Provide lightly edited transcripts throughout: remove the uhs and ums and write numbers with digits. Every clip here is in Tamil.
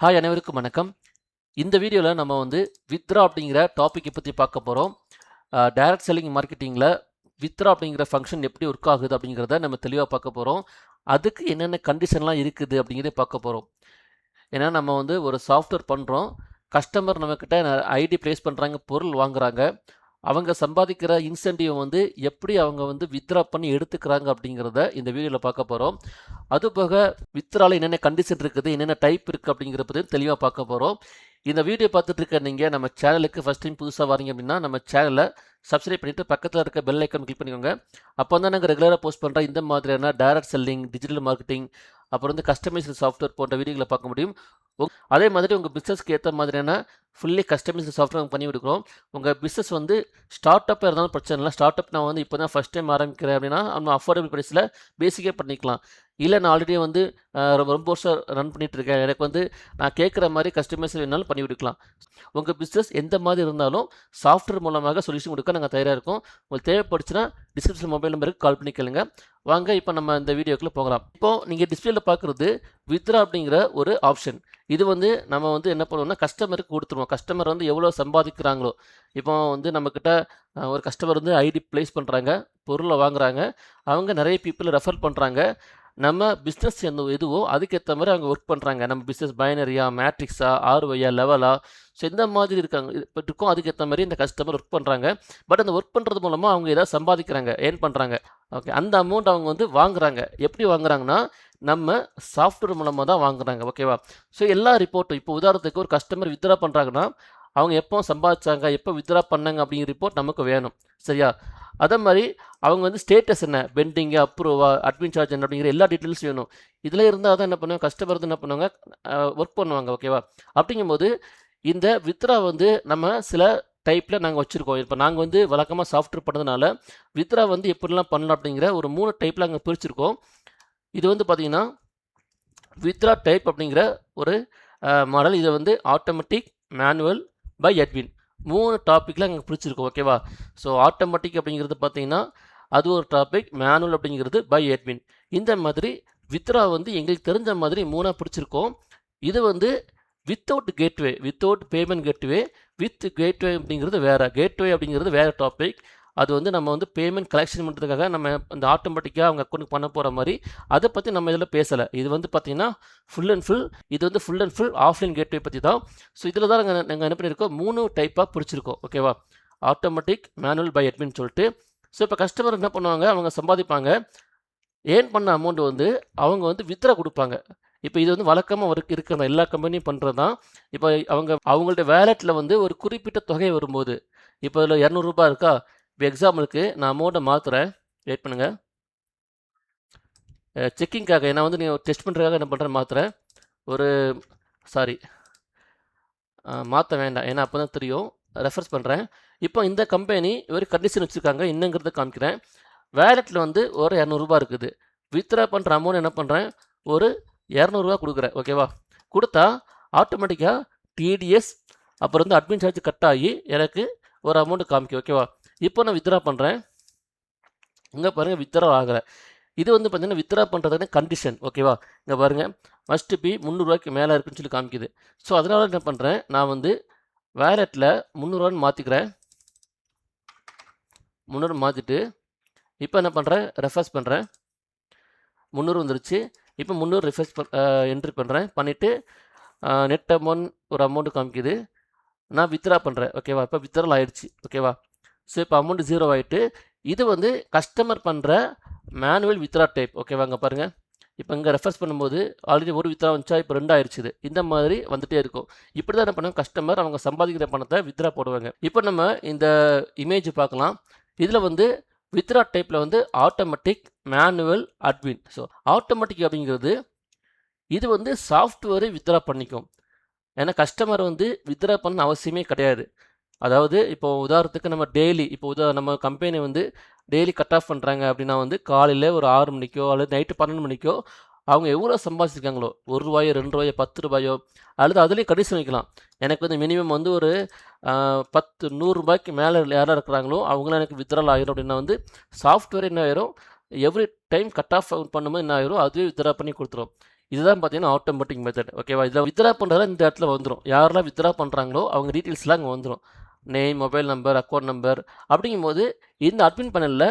ஹாய் அனைவருக்கும் வணக்கம். இந்த வீடியோவில் நம்ம வித்ரா அப்படிங்கிற டாப்பிக்கை பற்றி பார்க்க போகிறோம். டைரக்ட் செல்லிங் மார்க்கெட்டிங்கில் வித்ரா அப்படிங்கிற ஃபங்க்ஷன் எப்படி ஒர்க் ஆகுது அப்படிங்கிறத நம்ம தெளிவாக பார்க்க போகிறோம். அதுக்கு என்னென்ன கண்டிஷன்லாம் இருக்குது அப்படிங்கிறத பார்க்க போகிறோம். ஏன்னா நம்ம ஒரு சாஃப்ட்வேர் பண்ணுறோம். கஸ்டமர் நம்மக்கிட்ட ஐடி ப்ளேஸ் பண்ணுறாங்க, பொருள் வாங்குறாங்க. அவங்க சம்பாதிக்கிற இன்சென்டிவ் எப்படி அவங்க வித்ரா பண்ணி எடுத்துக்கிறாங்க அப்படிங்கிறத இந்த வீடியோவில் பார்க்க போகிறோம். அதுபோக வித்ரால என்னென்ன கண்டிஷன் இருக்குது, என்னென்ன டைப் இருக்குது அப்படிங்கிற பற்றி தெளிவாக பார்க்க போகிறோம். இந்த வீடியோ பார்த்துட்டு இருக்க நீங்கள் நம்ம சேனலுக்கு ஃபஸ்ட் டைம் புதுசாக வரீங்க அப்படின்னா நம்ம சேனலை சப்ஸ்கிரைப் பண்ணிவிட்டு பக்கத்தில் இருக்க பெல் ஐக்கான் கிளிக் பண்ணிக்கோங்க. அப்போ தான் நாங்கள் ரெகுலராக போஸ்ட் பண்ணுற இந்த மாதிரியான டைரக்ட் செல்லிங், டிஜிட்டல் மார்க்கெட்டிங், அப்புறம் கஸ்டமைஸ்டு சாஃப்ட்வேர் போன்ற வீடியோகளை பார்க்க முடியும். அதே மாதிரி உங்கள் பிஸ்னஸ்க்கு ஏற்ற மாதிரியான ஃபுல்லி கஸ்டமைஸ்டு சாஃப்ட்வேர் பண்ணி கொடுக்குறோம். உங்கள் பிஸ்னஸ் ஸ்டார்ட் அப்பாக இருந்தாலும் பிரச்சனை இல்லை. ஸ்டார்ட் அப் நான் இப்போ தான் ஃபஸ்ட் டைம் ஆரம்பிக்கிறேன் அப்படின்னா நம்ம அஃபோர்டபுள் ப்ரைஸில் பேசிக்காக பண்ணிக்கலாம். இல்லை நான் ஆல்ரெடி ரொம்ப வருஷம் ரன் பண்ணிகிட்ருக்கேன், எனக்கு நான் கேட்குற மாதிரி கஸ்டமைஸ் வேணாலும் பண்ணி கொடுக்கலாம். உங்கள் பிஸ்னஸ் எந்த மாதிரி இருந்தாலும் சாஃப்ட்வேர் மூலமாக சொல்யூஷன் கொடுக்க நாங்கள் தயாராக இருக்கோம். உங்களுக்கு தேவைப்படுச்சுன்னா டிஸ்கிரிப்ஷன் மொபைல் நம்பருக்கு கால் பண்ணி கேளுங்க. வாங்க இப்போ நம்ம இந்த வீடியோக்குள்ளே போகலாம். இப்போது நீங்கள் டிஸ்பிளேல பார்க்குறது வித்ரா அப்படிங்கிற ஒரு ஆப்ஷன். இது நம்ம என்ன பண்ணுவோம்னா கஸ்டமருக்கு கொடுத்துருவோம். கஸ்டமர் எவ்வளோ சம்பாதிக்கிறாங்களோ, இப்போ நம்மக்கிட்ட ஒரு கஸ்டமர் ஐடி ப்ளேஸ் பண்ணுறாங்க, பொருளை வாங்குறாங்க, அவங்க நிறைய பீப்புளை ரெஃபர் பண்ணுறாங்க. நம்ம பிஸ்னஸ் எதுவோ அதுக்கேற்ற மாதிரி அவங்க ஒர்க் பண்ணுறாங்க. நம்ம பிஸ்னஸ் பைனரியா, மேட்ரிக்ஸா, ஆர்ஒய்யா, லெவலா, ஸோ இந்த மாதிரி இருக்காங்க இருக்கும். அதுக்கேற்ற மாதிரி இந்த கஸ்டமர் ஒர்க் பண்ணுறாங்க. பட் அந்த ஒர்க் பண்ணுறது மூலமாக அவங்க ஏதாவது சம்பாதிக்கிறாங்க, ஏர்ன் பண்ணுறாங்க. ஓகே, அந்த அமௌண்ட் அவங்க வாங்குறாங்க. எப்படி வாங்குறாங்கன்னா நம்ம சாஃப்ட்வேர் மூலமாக தான் வாங்குறாங்க. ஓகேவா? ஸோ எல்லா ரிப்போர்ட்டும் இப்போ உதாரணத்துக்கு ஒரு கஸ்டமர் வித்ரா பண்ணுறாங்கன்னா அவங்க எப்போ சம்பாதிச்சாங்க, எப்போ வித்ரா பண்ணாங்க அப்படிங்கிற ரிப்போர்ட் நமக்கு வேணும். சரியா? அதே மாதிரி அவங்க ஸ்டேட்டஸ் என்ன, பெண்டிங்கு, அப்ரூவா, அட்மின் சார்ஜ் என்ன அப்படிங்கிற எல்லா டீட்டெயில்ஸும் வேணும். இதில் இருந்தால் தான் என்ன பண்ணுவாங்க, கஸ்டமர் என்ன பண்ணுவாங்க, ஒர்க் பண்ணுவாங்க. ஓகேவா? அப்படிங்கும்போது இந்த வித்ரா நம்ம சில டைப்பில் நாங்கள் வச்சுருக்கோம். இப்போ நாங்கள் வழக்கமாக சாஃப்ட்வேர் பண்ணதுனால வித்ரா எப்படிலாம் பண்ணலாம் அப்படிங்கிற ஒரு 3 டைப்பில் அங்கே பிரிச்சுருக்கோம். இது பார்த்தீங்கன்னா வித்ரா டைப் அப்படிங்கிற ஒரு மாடல். இதை ஆட்டோமேட்டிக், மேனுவல், பை அட்மின் 3 டாப்பிக்கில் அங்கே பிரிச்சுருக்கோம். ஓகேவா? ஸோ ஆட்டோமேட்டிக் அப்படிங்கிறது பார்த்தீங்கன்னா அது ஒரு டாபிக், மேனுவல் அப்படிங்கிறது பை அட்மின். இந்த மாதிரி வித்ரா எங்களுக்கு தெரிஞ்ச மாதிரி 3ஆக பிடிச்சிருக்கோம். இது without gateway, without payment gateway, with gateway அப்படிங்கிறது வேறு. கேட்வே அப்படிங்கிறது வேறு டாபிக். அது நம்ம பேமெண்ட் கலெக்ஷன் பண்ணுறதுக்காக நம்ம அந்த ஆட்டோமேட்டிக்காக அவங்க அக்கௌண்ட்டுக்கு பண்ண போகிற மாதிரி அதை பற்றி நம்ம இதில் பேசலை. இது பார்த்தீங்கன்னா ஃபுல் அண்ட் ஃபுல், இது full and full offline gateway பற்றி தான். ஸோ இதில் தான் நாங்கள் என்ன பண்ணியிருக்கோம், 3 டைப்பாக பிடிச்சிருக்கோம். ஓகேவா? ஆட்டோமேட்டிக், மேனுவல், பை அட்மின் சொல்லிட்டு. ஸோ இப்போ கஸ்டமர் என்ன பண்ணுவாங்க, அவங்க சம்பாதிப்பாங்க. ஏர்ன் பண்ண அமௌண்ட் அவங்க வித்ரா கொடுப்பாங்க. இப்போ இது வழக்கமாக இருக்கிற எல்லா கம்பெனியும் பண்ணுறது தான். இப்போ அவங்கள்ட்ட வேலெட்டில் ஒரு குறிப்பிட்ட தொகை வரும்போது, இப்போ இதில் 200 ரூபாய் இருக்கா, இப்போ எக்ஸாம்பிளுக்கு நான் அமௌண்ட்டை மாற்றுறேன். வெயிட் பண்ணுங்கள். செக்கிங்காக ஏன்னா நீ டெஸ்ட் பண்ணுறதுக்காக என்ன பண்ணுறேன், மாற்றுறேன். ஒரு சாரி, மாற்ற வேண்டாம், ஏன்னா அப்போ தான் தெரியும். ரெஃபர்ஸ் பண்ணுறேன். இப்போ இந்த கம்பெனி ஒரு கண்டிஷன் வச்சுருக்காங்க, என்னங்கிறத காமிக்கிறேன். வேலெட்டில் ஒரு 200 ரூபாய் இருக்குது. வித்ரா பண்ணுற அமௌண்ட் என்ன பண்ணுறேன், ஒரு 200 ரூபா கொடுக்குறேன். ஓகேவா? கொடுத்தா ஆட்டோமேட்டிக்காக டிடிஎஸ் அப்புறம் அட்மின் சார்ஜ் கட் ஆகி எனக்கு ஒரு அமௌண்ட்டு காமிக்கும். ஓகேவா? இப்போ நான் வித்ரா பண்ணுறேன். இங்கே பாருங்கள், வித்ரா ஆகலை. இது பார்த்தீங்கன்னா வித்ரா பண்ணுறதுக்கு கண்டிஷன். ஓகேவா? இங்கே பாருங்கள், மஸ்ட் பி 300 ரூபாய்க்கு மேலே இருக்குன்னு சொல்லி காமிக்குது. ஸோ அதனால் என்ன பண்ணுறேன், நான் வேலெட்டில் 300 ரூபான்னு மாற்றிக்கிறேன். 300 மாற்றிட்டு இப்போ என்ன பண்ணுறேன், ரெஃபர்ஸ் பண்ணுறேன். 300 வந்துருச்சு. இப்போ 300 ரெஃபர்ஸ் என்ட்ரி பண்ணுறேன். பண்ணிவிட்டு நெட் அமௌண்ட் ஒரு அமௌண்ட்டு காமிக்குது. நான் வித்ரா பண்ணுறேன். ஓகேவா? இப்போ வித்ரால் ஆகிடுச்சு. ஓகேவா? ஸோ இப்போ அமௌண்ட் 0 ஆகிட்டு. இது கஸ்டமர் பண்ணுற மேனுவல் வித்ரா டைப். ஓகேவா? அங்கே பாருங்கள், இப்போ இங்கே ரெஃபர்ஸ் பண்ணும்போது ஆல்ரெடி ஒரு வித்ரா வந்துச்சா, இப்போ 2 ஆயிடுச்சு. இந்த மாதிரி வந்துகிட்டே இருக்கும். இப்படி தான் என்ன பண்ணுவாங்க, கஸ்டமர் அவங்க சம்பாதிக்கிற பணத்தை வித்ரா போடுவாங்க. இப்போ நம்ம இந்த இமேஜ் பார்க்கலாம். இதில் வித்ரா டைப்பில் automatic, manual, admin. So automatic அப்படிங்கிறது இது சாஃப்ட்வேரை வித்ரா பண்ணிக்கும். ஏன்னா கஸ்டமர் வித்ரா பண்ண அவசியமே கிடையாது. அதாவது இப்போ உதாரணத்துக்கு நம்ம டெய்லி இப்போ நம்ம கம்பெனி டெய்லி கட் ஆஃப் பண்ணுறாங்க அப்படின்னா காலையில் ஒரு 6 மணிக்கோ அல்லது நைட்டு 12 மணிக்கோ அவங்க எவ்வளோ சம்பாதிச்சிருக்காங்களோ, 1 ரூபாயோ, 2 ரூபாயோ, 10 ரூபாயோ, அல்லது அதுலேயும் கண்டிஷன் வைக்கலாம். எனக்கு மினிமம் ஒரு 100 ரூபாய்க்கு மேலே யாராக இருக்கிறாங்களோ அவங்களாம் எனக்கு வித்ட்ரால் ஆகிடும் அப்படின்னா சாஃப்ட்வேர் என்ன ஆயிரும், எவ்ரி டைம் கட் ஆஃப் பண்ணும்போது என்ன ஆயிரும், அதுவே வித்ட்ரா பண்ணி கொடுத்துரும். இதுதான் பார்த்தீங்கன்னா ஆட்டோமேட்டிக் மெத்தட். ஓகேவா? இதில் வித்ட்ரா பண்ணுறதா இந்த இடத்துல வந்துடும். யாரெல்லாம் வித்ட்ரா பண்ணுறாங்களோ அவங்க டீட்டெயில்ஸ்லாம் அங்கே வந்துடும். Name, mobile number, account number. அப்படிங்கும்போது இந்த அட்மின் பேனலில்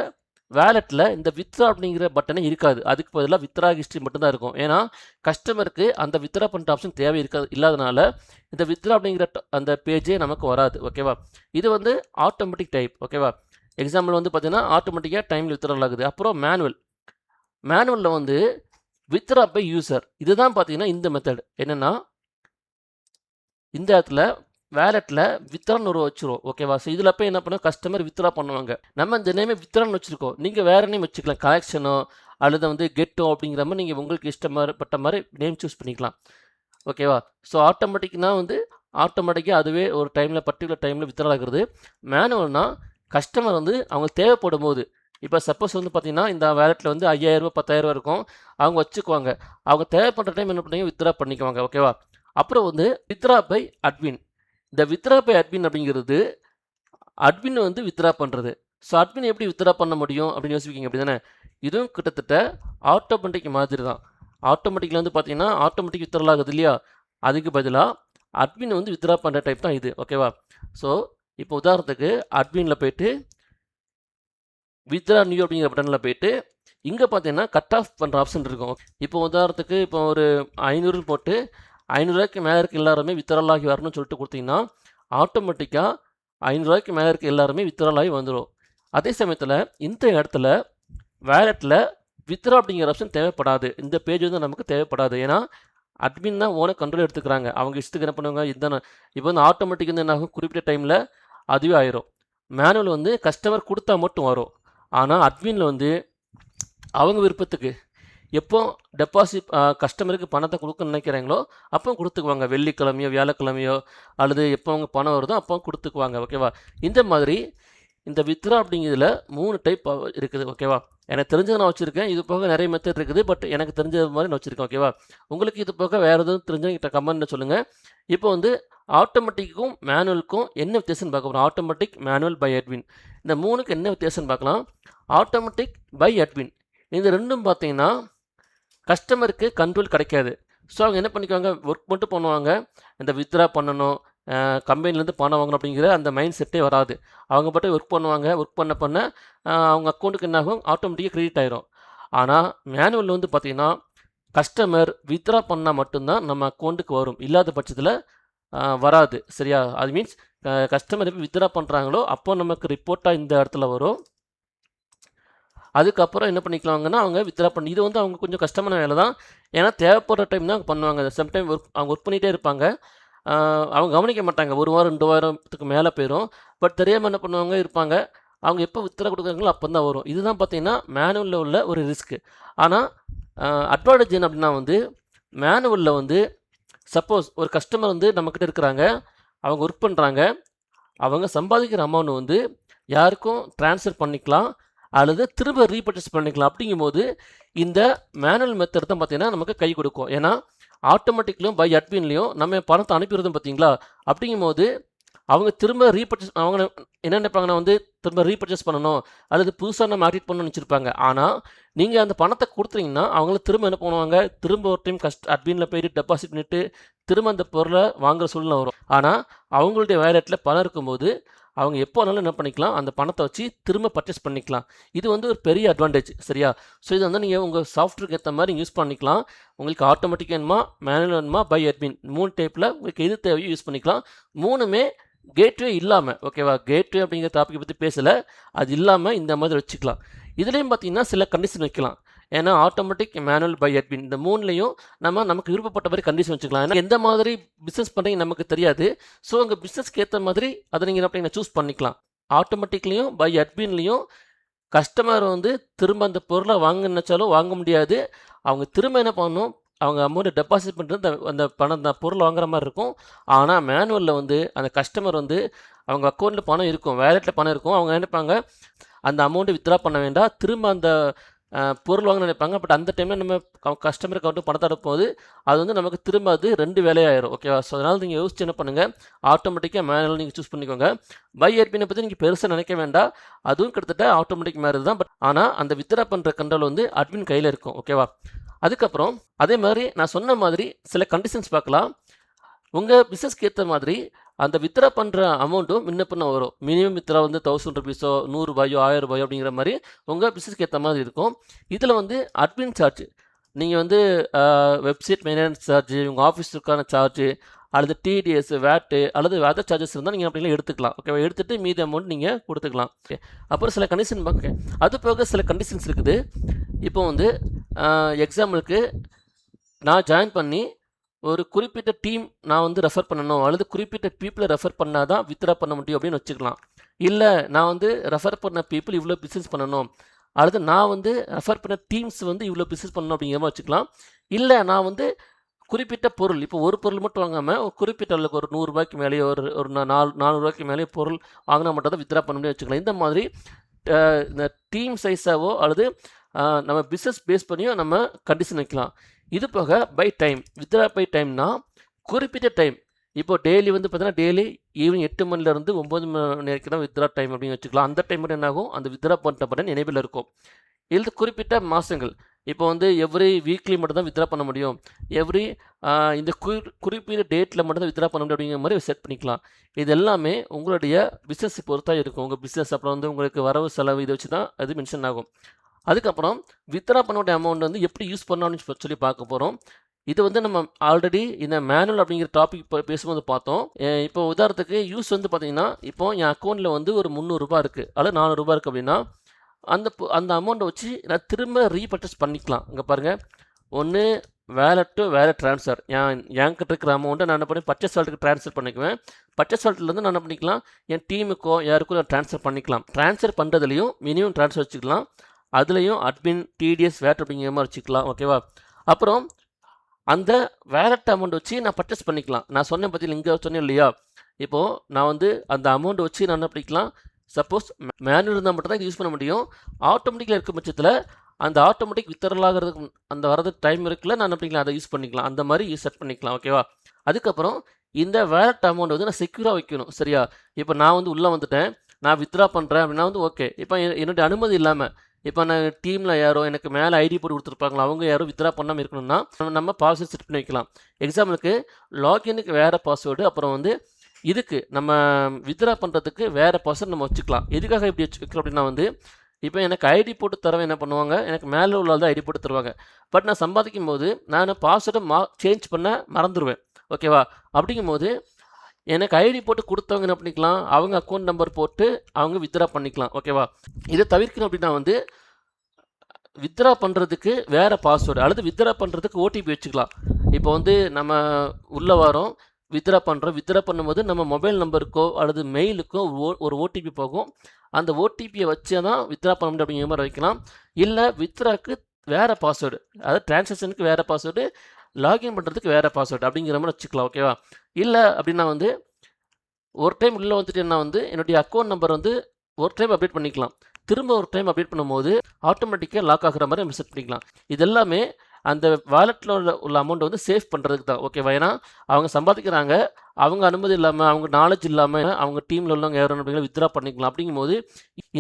வேலெட்டில் இந்த வித்ட்ரா அப்படிங்கிற பட்டனே இருக்காது. அதுக்கு பதிலாக வித்ட்ரா ஹிஸ்ட்ரி மட்டும்தான் இருக்கும். ஏன்னா கஸ்டமருக்கு அந்த வித்ட்ரா பண்ணுற ஆப்ஷன் தேவை இல்லாதனால இந்த வித்ட்ரா அப்படிங்கிற அந்த பேஜே நமக்கு வராது. ஓகேவா? இது வந்து ஆட்டோமேட்டிக் டைப். ஓகேவா? எக்ஸாம்பிள் வந்து பார்த்தீங்கன்னா ஆட்டோமேட்டிக்காக டைமில் வித்ட்ரா ஆகுது. அப்புறம் மேனுவலில் வந்து வித்ட்ரா பை யூசர். இதுதான் பார்த்தீங்கன்னா இந்த மெத்தட் என்னென்னா இந்த இடத்துல வேலெட்டில் வித்ட்ரான்னு ஒரு வச்சுருவோம். ஓகேவா? ஸோ இதில் போய் என்ன பண்ணுவோம், கஸ்டமர் வித்ட்ரா பண்ணுவாங்க. நம்ம இந்த நேமே வித்ட்ரான்னு வச்சுருக்கோம். நீங்கள் வேறு நேம் வச்சுக்கலாம். கலெக்ஷனோ அல்லது வந்து கெட்டோ அப்படிங்கிற மாதிரி நீங்கள் உங்களுக்கு இஷ்டப்பட்ட மாதிரி நேம் சூஸ் பண்ணிக்கலாம். ஓகேவா? ஸோ ஆட்டோமேட்டிக்னா வந்து ஆட்டோமேட்டிக்காக அதுவே ஒரு டைமில் பர்டிகுலர் டைமில் வித்ட்ரா ஆகுறது. மேனுவல்னா கஸ்டமர் வந்து அவங்க தேவைப்படும் போது, இப்போ சப்போஸ் வந்து பார்த்தீங்கன்னா இந்த வேலெட்டில் வந்து 5000 10,000 இருக்கும். அவங்க வச்சுக்குவாங்க. அவங்க தேவைப்படுற டைம் என்ன பண்ணுவாங்க, வித்ட்ரா பண்ணிக்குவாங்க. ஓகேவா? அப்புறம் வந்து வித்ட்ரா பை அட்மின். இந்த வித்ட்ரா பை அட்மின் அப்படிங்கிறது அட்மின் வந்து வித்ட்ரா பண்ணுறது. ஸோ அட்மின் எப்படி வித்ட்ரா பண்ண முடியும் அப்படின்னு யோசிப்பீங்க, அப்படி தானே? இதுவும் கிட்டத்தட்ட ஆட்டோமேட்டிக் மாதிரி தான். ஆட்டோமேட்டிக்கில் வந்து பார்த்தீங்கன்னா ஆட்டோமேட்டிக் வித்ட்ரா ஆகுது இல்லையா, அதுக்கு பதிலாக அட்மின் வந்து வித்ட்ரா பண்ணுற டைப் தான் இது. ஓகேவா? ஸோ இப்போ உதாரணத்துக்கு அட்மினில் போயிட்டு வித்ட்ரா நியூ அப்படிங்கிற பட்டனில் போயிட்டு இங்கே பார்த்தீங்கன்னா கட் ஆஃப் பண்ணுற ஆப்ஷன் இருக்கும். இப்போ உதாரணத்துக்கு இப்போ ஒரு 500 போட்டு 500 மேலே இருக்க எல்லாருமே வித்ட்ரால் ஆகி வரணும்னு சொல்லிட்டு கொடுத்தீங்கன்னா ஆட்டோமேட்டிக்காக 500 மேலே இருக்க எல்லாருமே வித்ட்ரால் ஆகி வந்துடும். அதே சமயத்தில் இந்த இடத்துல வேலெட்டில் வித்ட்ரா அப்படிங்கிற ஆப்ஷன் தேவைப்படாது. இந்த பேஜ் வந்து நமக்கு தேவைப்படாது. ஏன்னா அட்மின் தான் ஓனை கண்ட்ரோல் எடுத்துக்கிறாங்க. அவங்க இஷ்டத்துக்கு என்ன பண்ணுவாங்க, இதுதான் இப்போ வந்து ஆட்டோமேட்டிக் வந்து என்ன ஆகும், குறிப்பிட்ட டைமில் அதுவே ஆயிரும். மேனுவல் வந்து கஸ்டமர் கொடுத்தா மட்டும் வரும். ஆனால் அட்மினில் வந்து அவங்க விருப்பத்துக்கு எப்போ டெபாசிட் கஸ்டமருக்கு பணத்தை கொடுக்கணும்னு நினைக்கிறாங்களோ அப்போ கொடுத்துக்குவாங்க. வெள்ளிக்கிழமையோ வியாழக்கிழமையோ அல்லது எப்போ அவங்க பணம் வருதோ அப்போ கொடுத்துக்குவாங்க. ஓகேவா? இந்த மாதிரி இந்த வித்ட்ரா அப்படிங்கிறதுல 3 டைப் இருக்குது. ஓகேவா? எனக்கு தெரிஞ்சதை நான் வச்சுருக்கேன். இது போக நிறைய மெத்தட் இருக்குது. பட் எனக்கு தெரிஞ்சது மாதிரி நான் வச்சுருக்கேன். ஓகேவா? உங்களுக்கு இது போக வேறு எதுவும் தெரிஞ்சவங்கிட்ட கமெண்ட்டில் சொல்லுங்கள். இப்போ வந்து ஆட்டோமேட்டிக்கும் மேனுவலுக்கும் என்ன வித்தியாசம்னு பார்க்க போகிறோம். Automatic, manual, by admin. இந்த 3க்கு என்ன வித்தியாசம்னு பார்க்கலாம். ஆட்டோமேட்டிக் பை அட்மின் இந்த ரெண்டும் பார்த்தீங்கன்னா கஸ்டமருக்கு கண்ட்ரோல் கிடைக்காது. ஸோ அவங்க என்ன பண்ணிக்குவாங்க, ஒர்க் மட்டும் பண்ணுவாங்க. இந்த வித்ட்ரா பண்ணணும், கம்பெனிலேருந்து பணம் வாங்கணும் அப்படிங்கிற அந்த மைண்ட் செட்டே வராது. அவங்க பாட்டு ஒர்க் பண்ணுவாங்க. ஒர்க் பண்ண அவங்க அக்கௌண்ட்டுக்கு என்ன ஆகும், ஆட்டோமேட்டிக்காக கிரெடிட் ஆயிரும். ஆனால் மேனுவலில் வந்து பார்த்தீங்கன்னா கஸ்டமர் வித்ட்ரா பண்ணால் மட்டும்தான் நம்ம அக்கௌண்ட்டுக்கு வரும். இல்லாத பட்சத்தில் வராது. சரியா? அது மீன்ஸ் கஸ்டமர் எப்போ வித்ட்ரா பண்ணுறாங்களோ அப்போ நமக்கு ரிப்போர்ட்டாக இந்த இடத்துல வரும். அதுக்கப்புறம் என்ன பண்ணிக்கலாங்கன்னா அவங்க வித்ட்ரா பண்ணி இது வந்து அவங்க கொஞ்சம் கஷ்டமான வேலை தான். ஏன்னா தேவைப்படுற டைம் தான் பண்ணுவாங்க. சம்டைம் அவங்க ஒர்க் பண்ணிகிட்டே இருப்பாங்க. அவங்க கவனிக்க மாட்டாங்க. 1 வாரம் 2 வாரத்துக்கு மேலே போயிடும். பட் தெரியாமல் என்ன பண்ணுவாங்க இருப்பாங்க. அவங்க எப்போ வித்ட்ரா கொடுக்குறாங்களோ அப்போ தான் வரும். இதுதான் பார்த்தீங்கன்னா மேனுவலில் உள்ள ஒரு ரிஸ்க்கு. ஆனால் அட்வான்டேஜ் என்ன அப்படின்னா வந்து மேனுவலில் வந்து சப்போஸ் ஒரு கஸ்டமர் வந்து நம்மக்கிட்ட இருக்கிறாங்க, அவங்க ஒர்க் பண்ணுறாங்க, அவங்க சம்பாதிக்கிற அமௌண்ட் வந்து யாருக்கும் ட்ரான்ஸ்ஃபர் பண்ணிக்கலாம் அல்லது திரும்ப ரீபர்ச்சேஸ் பண்ணிக்கலாம். அப்படிங்கும்போது இந்த மேனுவல் மெத்தட் தான் பார்த்தீங்கன்னா நமக்கு கை கொடுக்கும். ஏன்னா ஆட்டோமேட்டிக்லையும் பை அட்மின்லையும் நம்ம பணத்தை அனுப்பிடுறதும் பார்த்தீங்களா, அப்படிங்கும்போது அவங்க திரும்ப ரீபர்ச்சேஸ் அவங்க என்ன நினைப்பாங்கன்னா வந்து திரும்ப ரீபர்ச்சேஸ் பண்ணணும் அல்லது புதுசாக நம்ம ஆக்டிவேட் பண்ணணும்னு வச்சுருப்பாங்க. ஆனால் நீங்கள் அந்த பணத்தை கொடுத்துறீங்கன்னா அவங்கள திரும்ப என்ன பண்ணுவாங்க, திரும்ப ஒரு டைம் அட்மினில் போயிட்டு டெபாசிட் பண்ணிவிட்டு திரும்ப அந்த பொருளை வாங்குகிற சூழ்நிலை வரும். ஆனால் அவங்களுடைய வேலெட்டில் பணம் இருக்கும்போது அவங்க எப்போ வேணாலும் என்ன பண்ணிக்கலாம், அந்த பணத்தை வச்சு திரும்ப பர்ச்சேஸ் பண்ணிக்கலாம். இது வந்து ஒரு பெரிய அட்வான்டேஜ். சரியா? ஸோ இது வந்து நீங்கள் உங்கள் சாஃப்ட்வேருக்கு ஏற்ற மாதிரி யூஸ் பண்ணிக்கலாம். உங்களுக்கு ஆட்டோமேட்டிக் வேணுமா, மேனுவல் வேணுமா, பை அட்மின் 3 டைப்பில் உங்களுக்கு எது தேவையோ யூஸ் பண்ணிக்கலாம். 3மே கேட்வே இல்லாமல். ஓகேவா? கேட்வே அப்படிங்கிற டாப்பிக்கை பற்றி பேசலை, அது இல்லாமல் இந்த மாதிரி வச்சுக்கலாம். இதுலேயும் பார்த்தீங்கன்னா சில கண்டிஷன் வைக்கலாம். ஏன்னா ஆட்டோமேட்டிக், மேனுவல், பை அட்மின் இந்த 3லையும் நமக்கு விருப்பப்பட்ட மாதிரி கண்டிஷன் வச்சுக்கலாம். ஏன்னா எந்த மாதிரி பிஸ்னஸ் பண்ணுறீங்க நமக்கு தெரியாது. ஸோ உங்கள் பிஸ்னஸ்க்கு ஏற்ற மாதிரி அதை நீங்கள் என்ன பண்ணி சூஸ் பண்ணிக்கலாம். ஆட்டோமேட்டிக்லேயும் பை அட்மின்லேயும் கஸ்டமர் வந்து திரும்ப அந்த பொருளை வாங்க நினச்சாலும் வாங்க முடியாது. அவங்க திரும்ப என்ன பண்ணணும், அவங்க அமௌண்ட்டை டெபாசிட் பண்ணுறது அந்த பணம் அந்த பொருள் வாங்குற மாதிரி இருக்கும். ஆனால் மேனுவலில் வந்து அந்த கஸ்டமர் வந்து அவங்க அக்கௌண்ட்டில் பணம் இருக்கும், வேலெட்டில் பணம் இருக்கும். அவங்க நினைப்பாங்க அந்த அமௌண்ட்டை வித்ட்ரா பண்ண வேண்டாம், திரும்ப அந்த பொருள் வாங்க நினைப்பாங்க. பட் அந்த டைமில் நம்ம கஸ்டமர் அக்கௌண்ட்டு பணத்தை அனுப்பும்போது அது வந்து நமக்கு திரும்ப அது 2 வேலையாயிரும். ஓகேவா? ஸோ அதனால் நீங்கள் யோசிச்சு என்ன பண்ணுங்கள், ஆட்டோமேட்டிக்காக மேனுவல் நீங்கள் சூஸ் பண்ணிக்கோங்க. பை ஏர்பினை பற்றி நீங்கள் பெருசாக நினைக்க வேண்டாம். அதுவும் கிட்டத்தட்ட ஆட்டோமேட்டிக் மாதிரி தான். பட் ஆனால் அந்த வித்ரா பண்ணுற கண்ட்ரோல் வந்து அட்மின் கையில் இருக்கும். ஓகேவா? அதுக்கப்புறம் அதே மாதிரி நான் சொன்ன மாதிரி சில கண்டிஷன்ஸ் பார்க்கலாம். உங்கள் பிஸ்னஸ்க்கு ஏற்ற மாதிரி அந்த வித்ரா பண்ணுற அமௌண்ட்டும் முன்ன பின்ன வரும். மினிமம் வித்ரா வந்து 1000 ருபீஸோ, ₹100 ₹1000 அப்படிங்கிற மாதிரி உங்கள் பிஸ்னஸ்க்கு ஏற்ற மாதிரி இருக்கும். இதில் வந்து அட்மின் சார்ஜ், நீங்கள் வந்து வெப்சைட் மெயின்டெனன்ஸ் சார்ஜ், உங்கள் ஆஃபீஸுக்கான சார்ஜ், அல்லது டிடிஎஸ், வேட்டு அல்லது அதர் சார்ஜஸ் இருந்தால் நீங்கள் அப்படிலாம் எடுத்துக்கலாம். ஓகேவா? எடுத்துகிட்டு மீதி அமௌண்ட் நீங்கள் கொடுத்துக்கலாம். ஓகே. அப்புறம் சில கண்டிஷன் பார்க்க, அது போக சில கண்டிஷன்ஸ் இருக்குது. இப்போ வந்து எக்ஸாம்பிளுக்கு நான் ஜாயின் பண்ணி ஒரு குறிப்பிட்ட டீம் நான் வந்து ரெஃபர் பண்ணணும், அல்லது குறிப்பிட்ட பீப்புளை ரெஃபர் பண்ணால் தான் வித்ரா பண்ண முடியும் அப்படின்னு வச்சுக்கலாம். இல்லை நான் வந்து ரெஃபர் பண்ண பீப்புள் இவ்வளோ பிஸ்னஸ் பண்ணணும், அல்லது நான் வந்து ரெஃபர் பண்ண டீம்ஸ் வந்து இவ்வளோ பிஸ்னஸ் பண்ணணும் அப்படிங்கிற மாதிரி வச்சுக்கலாம். இல்லை நான் வந்து குறிப்பிட்ட பொருள், இப்போ ஒரு பொருள் மட்டும் வாங்காமல் ஒரு குறிப்பிட்ட அளவுக்கு ஒரு ₹100 மேலேயே ஒரு ₹400 மேலேயே பொருள் வாங்கினா மட்டும் தான் வித்ரா பண்ண முடியும் வச்சுக்கலாம். இந்த மாதிரி இந்த டீம் சைஸாவோ அல்லது நம்ம பிஸ்னஸ் பேஸ் பண்ணியும் நம்ம கண்டிஷன் வைக்கலாம். இது போக பை டைம், வித்ரா பை டைம்னா குறிப்பிட்ட டைம். இப்போ டெய்லி வந்து பார்த்தீங்கன்னா டெய்லி ஈவினிங் 8 மணிலேருந்து 9 மணி வரைக்கும் தான் வித்ரா டைம் அப்படின்னு வச்சுக்கலாம். அந்த டைம் மட்டும் என்னாகும், அந்த வித்ரா பண்ணுற பட்டன் எனேபிள் இருக்கும். இது குறிப்பிட்ட மாதங்கள். இப்போ வந்து எவ்ரி வீக்லி மட்டும் தான் வித்ரா பண்ண முடியும், எவ்ரி இந்த குறிப்பிட்ட டேட்டில் மட்டும் தான் வித்ரா பண்ண முடியும் அப்படிங்கிற மாதிரி செட் பண்ணிக்கலாம். இது எல்லாமே உங்களுடைய பிஸ்னஸ் பொறுத்தாக இருக்கும். உங்கள் பிஸ்னஸ் அப்புறம் வந்து உங்களுக்கு வரவு செலவு இதை வச்சு தான் அது மென்ஷன் ஆகும். அதுக்கப்புறம் வித்ரா பண்ணோட அமௌண்ட் வந்து எப்படி யூஸ் பண்ணணும்னு சொல்லி பார்க்க போகிறோம். இது வந்து நம்ம ஆல்ரெடி இந்த மேனுவல் அப்படிங்கிற டாபிக் இப்போ பேசும்போது பார்த்தோம். இப்போ உதாரணத்துக்கு யூஸ் வந்து பார்த்தீங்கன்னா, இப்போ என் அக்கௌண்ட்டில் வந்து ஒரு ₹300 இருக்குது அல்லது ₹400 இருக்குது அப்படின்னா, அந்த அமௌண்ட்டை வச்சு நான் திரும்ப ரீபர்ச்சேஸ் பண்ணிக்கலாம். இங்கே பாருங்கள், ஒன்று வேலெட் டு வேலெட் ட்ரான்ஸ்ஃபர். என்கிட்ட இருக்கிற அமௌண்ட்டை நான் என்ன பண்ணி பர்ச்சேஸ் வாலெட்டுக்கு ட்ரான்ஸ்ஃபர் பண்ணிக்குவேன். பர்ச்சேஸ் வாலெட்லேருந்து நான் என்ன பண்ணிக்கலாம், என் டீமுக்கோ யாருக்கோ நான் ட்ரான்ஸ்ஃபர் பண்ணிக்கலாம். ட்ரான்ஸ்ஃபர் பண்ணுறதுலையும் மினிமம் ட்ரான்ஸ்ஃபர் வச்சுக்கலாம், அதுலேயும் அட்மின், டிடிஎஸ், வேட் அப்படிங்கிற மாதிரி வச்சுக்கலாம். ஓகேவா? அப்புறம் அந்த வேலெட் அமௌண்ட் வச்சு நான் பர்ச்சேஸ் பண்ணிக்கலாம். நான் சொன்னேன் பார்த்தீங்களா, இங்கே சொன்னேன் இல்லையா, இப்போது நான் வந்து அந்த அமௌண்ட் வச்சு நான் என்ன பண்ணிக்கலாம், சப்போஸ் மேனுவல் இருந்தால் மட்டும் தான் இது யூஸ் பண்ண முடியும். ஆட்டோமேட்டிக்கில் இருக்கும் பட்சத்தில் அந்த ஆட்டோமேட்டிக் வித்தரலாகிறதுக்கு அந்த வரது டைம் இருக்குல்ல, நான் என்ன பண்ணிக்கலாம், அதை யூஸ் பண்ணிக்கலாம். அந்த மாதிரி செட் பண்ணிக்கலாம். ஓகேவா? அதுக்கப்புறம் இந்த வேலெட் அமௌண்ட் வந்து நான் செக்யூராக வைக்கணும். சரியா? இப்போ நான் வந்து உள்ளே வந்துட்டேன், நான் வித்ரா பண்ணுறேன் அப்படின்னா வந்து ஓகே. இப்போ என்னுடைய அனுமதி இல்லாமல், இப்போ நான் டீமில் யாரோ எனக்கு மேலே ஐடி போட்டு கொடுத்துருப்பாங்களா, அவங்க யாரோ வித்ரா பண்ணாமல் இருக்கணும்னா நம்ம பாஸ்வேர்டு செட் பண்ணி வைக்கலாம். எக்ஸாம்பிளுக்கு லாகினுக்கு வேறு பாஸ்வேர்டு, அப்புறம் வந்து இதுக்கு நம்ம வித்ரா பண்ணுறதுக்கு வேறு பாஸ்வேர்டு நம்ம வச்சுக்கலாம். எதுக்காக இப்படி வைக்கிறோம் அப்படின்னா வந்து, இப்போ எனக்கு ஐடி போட்டு தரவன் என்ன பண்ணுவாங்க, எனக்கு மேலே உள்ள தான் ஐடி போட்டு தருவாங்க. பட் நான் சம்பாதிக்கும் போது நான் பாஸ்வேர்டை சேஞ்ச் பண்ண மறந்துடுவேன். ஓகேவா? அப்படிங்கும்போது எனக்கு ஐடி போட்டு கொடுத்தவங்க என்ன பண்ணிக்கலாம், அவங்க அக்கௌண்ட் நம்பர் போட்டு அவங்க வித்ரா பண்ணிக்கலாம். ஓகேவா? இதை தவிர்க்கணும் அப்படின்னா வந்து வித்ரா பண்ணுறதுக்கு வேறு பாஸ்வேர்டு அல்லது வித்ரா பண்ணுறதுக்கு ஓடிபி வச்சுக்கலாம். இப்போ வந்து நம்ம உள்ளே வரோம், வித்ரா பண்ணுறோம். வித்ரா பண்ணும்போது நம்ம மொபைல் நம்பருக்கோ அல்லது மெயிலுக்கோ ஒரு ஓடிபி போகும். அந்த ஓடிபியை வச்சு தான் வித்ரா பண்ண முடியும் அப்படிங்கிற மாதிரி வைக்கலாம். இல்லை வித்ராக்கு வேறு பாஸ்வேர்டு, அதாவது டிரான்சாக்ஷனுக்கு வேறு பாஸ்வேர்டு, லாகின் பண்ணுறதுக்கு வேறு பாஸ்வேர்டு அப்படிங்கிற மாதிரி வச்சுக்கலாம். ஓகேவா? இல்லை அப்படின்னா வந்து ஒரு டைம் உள்ளே வந்துட்டு என்ன வந்து என்னுடைய அக்கௌண்ட் நம்பர் வந்து ஒரு டைம் அப்டேட் பண்ணிக்கலாம். திரும்ப ஒரு டைம் அப்டேட் பண்ணும்போது ஆட்டோமேட்டிக்காக லாக் ஆகிற மாதிரி நம்ம செட் பண்ணிக்கலாம். இது எல்லாமே அந்த வாலெட்டில் உள்ள அமௌண்ட் வந்து சேவ் பண்ணுறதுக்கு தான். ஓகேவா? ஏன்னா அவங்க சம்பாதிக்கிறாங்க, அவங்க அனுமதி இல்லாமல், அவங்க நாலேஜ் இல்லாமல், அவங்க டீமில் உள்ளவங்க யாரும் அப்படிங்கிற வித்ரா பண்ணிக்கலாம். அப்படிங்கும்போது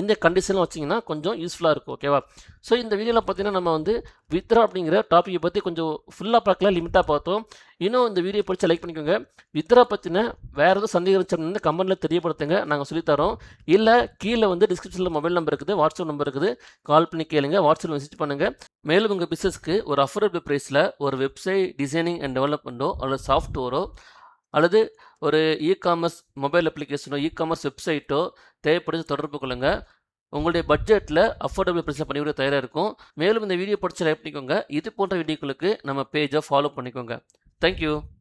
இந்த கண்டிஷன்லாம் வச்சிங்கன்னா கொஞ்சம் யூஸ்ஃபுல்லாக இருக்கும். ஓகேவா? ஸோ இந்த வீடியோவில் பார்த்தீங்கன்னா நம்ம வந்து வித்ரா அப்படிங்கிற டாப்பிக்கை பற்றி கொஞ்சம் ஃபுல்லாக பார்க்கல, லிமிட்டாக பார்த்தோம். இன்னும் இந்த வீடியோ பிடிச்சா லைக் பண்ணிக்கோங்க. வித்ரா பற்றின வேறு எதுவும் சந்தேகம் இருந்துச்சுன்னா கமெண்ட்டில் தெரியப்படுத்துங்க, நாங்கள் சொல்லித்தரோம். இல்லை கீழே வந்து டிஸ்கிரிப்ஷனில் மொபைல் நம்பர் இருக்குது, வாட்ஸ்அப் நம்பர் இருக்குது, கால் பண்ணி கேளுங்க, வாட்ஸ்அப் மெசேஜ் பண்ணுங்கள். மேலும் உங்கள் பிஸ்னஸ்க்கு ஒரு அஃபோர்டபிள் ப்ரைஸில் ஒரு வெப்சைட் டிசைனிங் அண்ட் டெவலப்மெண்ட்டோ அல்லது சாஃப்ட்வேரோ அல்லது ஒரு இ-காமர்ஸ் மொபைல் அப்ளிகேஷனோ இ-காமர்ஸ் வெப்சைட்டோ தேவைப்படுது தொடர்பு கொள்ளுங்கள். உங்களுடைய பட்ஜெட்டில் அஃபோர்டபிள் ப்ரைஸில் பண்ணிவிட தயாராக இருக்கும். மேலும் இந்த வீடியோ படித்து லைக் பண்ணிக்கோங்க. இது போன்ற வீடியோக்களுக்கு நம்ம பேஜை ஃபாலோ பண்ணிக்கோங்க. தேங்க்யூ.